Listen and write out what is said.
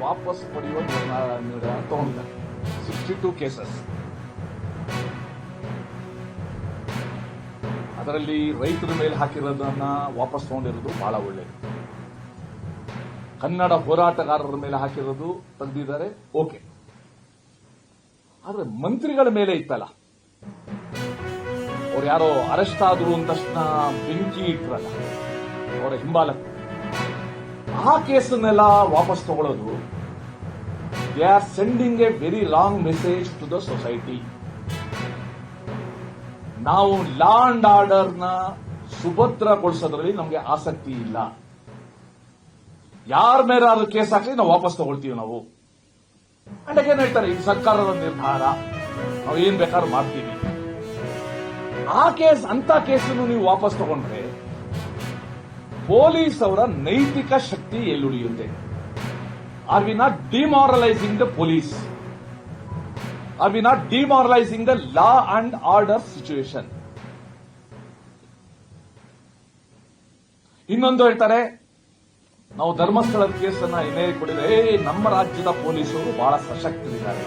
ವಾಪಸ್ ಪಡೆಯುವ ನಿರ್ಣಯ ತಗೊಂಡಿದ್ದಾರೆ. 62 ಕೇಸಸ್. ಅದರಲ್ಲಿ ರೈತರ ಮೇಲೆ ಹಾಕಿರೋದನ್ನ ವಾಪಸ್ ತಗೊಂಡಿರೋದು ಬಹಳ ಒಳ್ಳೆಯದು. ಕನ್ನಡ ಹೋರಾಟಗಾರರ ಮೇಲೆ ಹಾಕಿರೋದು ತೆಗೆದಿದ್ದಾರೆ, ಓಕೆ. ಆದ್ರೆ ಮಂತ್ರಿಗಳ ಮೇಲೆ ಇತ್ತಲ್ಲ, ಅವ್ರು ಯಾರೋ ಅರೆಸ್ಟ್ ಆದ್ರು ಅಂದ ತಕ್ಷಣ ಬೆಂಕಿ ಇಟ್ರಲ್ಲ ಅವರ ಹಿಂಬಾಲಕ, ಆ ಕೇಸನ್ನೆಲ್ಲ ವಾಪಸ್ ತಗೊಳ್ಳೋದು they are sending a very wrong message to the society. ನಾವು ಲಾ ಅಂಡ್ ಆರ್ಡರ್ ನ ಸುಭದ್ರಗೊಳಿಸೋದ್ರಲ್ಲಿ ನಮಗೆ ಆಸಕ್ತಿ ಇಲ್ಲ. ಯಾರ ಮೇಲೆ ಆದ್ರೂ ಕೇಸ್ ಹಾಕಿ ನಾವು ವಾಪಸ್ ತಗೊಳ್ತೀವಿ ನಾವು. ಅಂಡ್ ಏನ್ ಹೇಳ್ತಾರೆ, ಇದು ಸರ್ಕಾರದ ನಿರ್ಧಾರ, ನಾವು ಏನ್ ಬೇಕಾದ್ರೂ ಮಾಡ್ತೀವಿ. ಅಂತ ಕೇಸನ್ನು ನೀವು ವಾಪಸ್ ತಗೊಂಡ್ರೆ ಪೊಲೀಸ್ ಅವರ ನೈತಿಕ ಶಕ್ತಿ ಎಲ್ಲುಳಿಯುತ್ತೆ. Are we not demoralising the police? Are we not demoralising the law and order situation? ಇನ್ನೊಂದು ಹೇಳ್ತಾರೆ, ನಾವು ಧರ್ಮಸ್ಥಳದ ಕೇಸನ್ನ ಏನೇ ಕೊಡಿದ್ರೆ ನಮ್ಮ ರಾಜ್ಯದ ಪೊಲೀಸರು ಬಹಳ ಸಶಕ್ತರಿದ್ದಾರೆ.